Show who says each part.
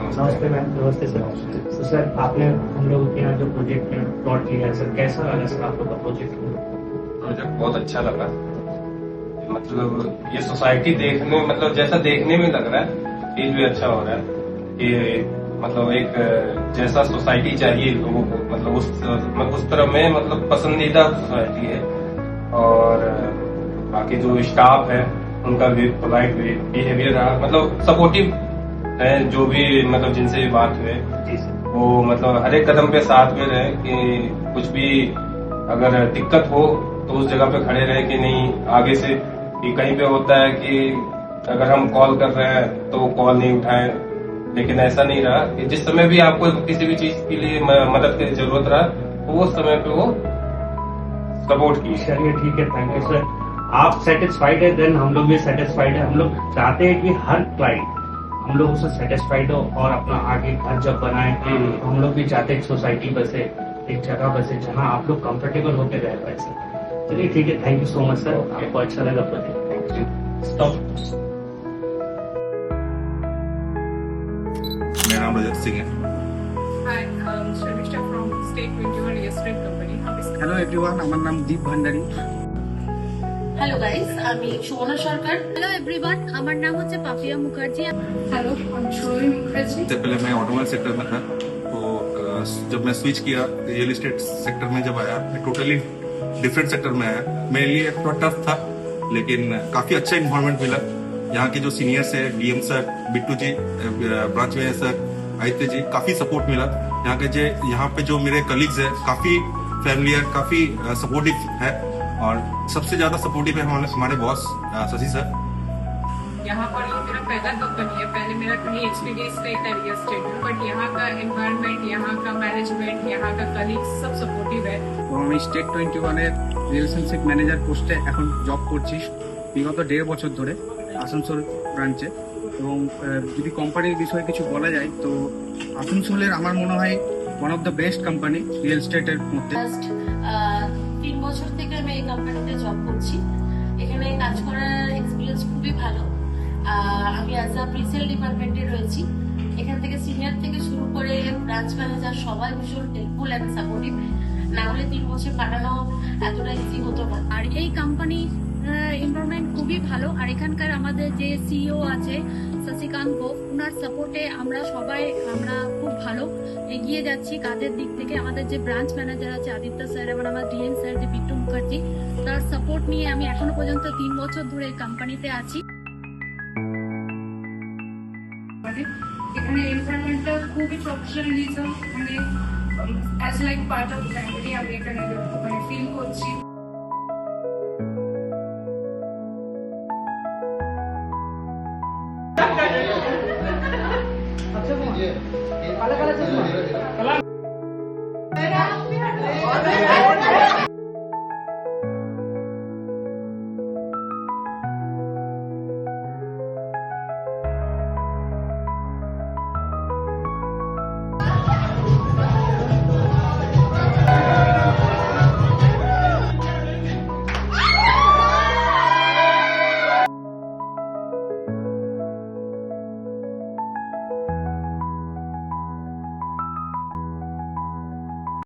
Speaker 1: नमस्ते मैम। नमस्ते सर। तो सर आपने हम लोग के यहाँ जो प्रोजेक्ट में प्लॉट लिया है सर, कैसा लगा सर आप लोग का प्रोजेक्ट?
Speaker 2: बहुत अच्छा लगा। मतलब ये सोसाइटी देखने मतलब जैसा देखने में लग रहा है, फील भी अच्छा हो रहा है कि मतलब एक जैसा सोसाइटी चाहिए लोगों को, मतलब उस तरह में मतलब पसंदीदा सोसाइटी है। और बाकी जो स्टाफ है उनका भी पोलाइट बिहेवियर रहा, मतलब सपोर्टिव है। जो भी मतलब जिनसे भी बात हुए
Speaker 1: जी सर।
Speaker 2: वो मतलब हर एक कदम पे साथ में रहे कि कुछ भी अगर दिक्कत हो तो उस जगह पे खड़े रहे कि नहीं आगे से। कि कहीं पे होता है कि अगर हम कॉल कर रहे हैं तो वो कॉल नहीं उठाए, लेकिन ऐसा नहीं रहा कि जिस समय भी आपको किसी भी चीज के लिए मदद की जरूरत रहा तो उस समय पे वो सपोर्ट की।
Speaker 1: चलिए ठीक है, थैंक यू सर। आप सेटिस्फाइड है, देन हम लोग भी सेटिस्फाइड है। हम लोग चाहते हैं कि हर क्लाइंट हम लोग उससे सेटिस्फाइड हो और अपना आगे घर जब बनाए तो हम लोग भी चाहते हैं एक सोसाइटी बसे, एक जगह बसे जहाँ आप लोग कंफर्टेबल होकर रह पाए सर। चलिए ठीक है, thank you so much sir. आपको अच्छा लगा प्रोजेक्ट? Thank you. स्टॉप।
Speaker 3: मेरा नाम रजत सिंह है।
Speaker 4: Hi, Shravisha from State 21 Real Estate Company.
Speaker 5: Hello everyone, আমার নাম দীপ ভান্ডারী।
Speaker 6: হ্যালো গাইস, আমি সুমনা সরকার। হ্যালো এভরিওয়ান, আমার নাম হচ্ছে Papiya Mukherjee.
Speaker 4: Hello, I'm Shuri Mukherjee.
Speaker 3: इससे पहले मैं ऑटोमोबाइल सेक्टर में था, तो जब मैं स्विच किया रियल एस्टेट सेक्टर में, जब आया मैं टोटली डिफरेंट सेक्टर में आया। मेरे लिए थोड़ा टफ था, लेकिन काफी अच्छा इन्वायरमेंट मिला। यहाँ के जो सीनियर्स है, डीएम सर, बिट्टू जी, ब्रांच में सर, आदित्य जी, काफी सपोर्ट मिला। यहाँ पे जो मेरे कलीग्स है काफी फैमिलियर, काफी सपोर्टिव है। और सबसे ज्यादा सपोर्टिव है हमारे बॉस शशि सर।
Speaker 4: यहाँ पर ये मेरा पहला कंपनी है। पहले मेरा कहीं एक्सपीरियंस नहीं था रियल एस्टेट में, बट यहाँ का एनवायरनमेंट, यहाँ का मैनेजमेंट, यहाँ का कलीग्स सब सपोर्टिव है।
Speaker 5: তো আমি স্টেট 21-এর রিলেশনশিপ ম্যানেজার পোস্টে এখন জব করছি বিগত 1.5 বছর ধরে আসানসোল ব্রাঞ্চে। এবং যদি কোম্পানির বিষয়ে কিছু বলা যায় তো আসানসোলের আমার মনে হয় one of the best company real এস্টেটের মধ্যে।
Speaker 6: জাস্ট 3 বছর থেকে আমি এই কোম্পানিতে জব করছি। এখানে কাজ করার এক্সপিরিয়েন্স খুবই ভালো। আমি অ্যাজ আ প্রিসেল ডিপার্টমেন্টে রয়েছি। এখান থেকে সিনিয়র থেকে শুরু করে ব্রাঞ্চ ম্যানেজার সবাই ভীষণ হেল্পফুল অ্যান্ড সাপোর্টিভ। না হলে 3 বছর কাটানো এতটা ইজি হতো না।
Speaker 7: আর এই কোম্পানির এনভায়রনমেন্ট খুবই ভালো। আর এখানকার আমাদের যে সিইও আছে শশিকান্ত গোপ, ওনার সাপোর্টে আমরা খুব ভালো এগিয়ে যাচ্ছি কাজের দিক থেকে। আমাদের যে ব্রাঞ্চ ম্যানেজার আছে আদিত্য স্যার এবং আমার ডিএম স্যার যে বিট্টু মুখার্জি, তার সাপোর্ট নিয়ে আমি এখনো পর্যন্ত 3 বছর ধরে এই কোম্পানিতে আছি।
Speaker 4: এখানে এনভায়রনমেন্টটা খুবই প্রফেশনালিজম, মানে as like part of family আমি এখানে মানে ফিল করছি।
Speaker 1: अच्छा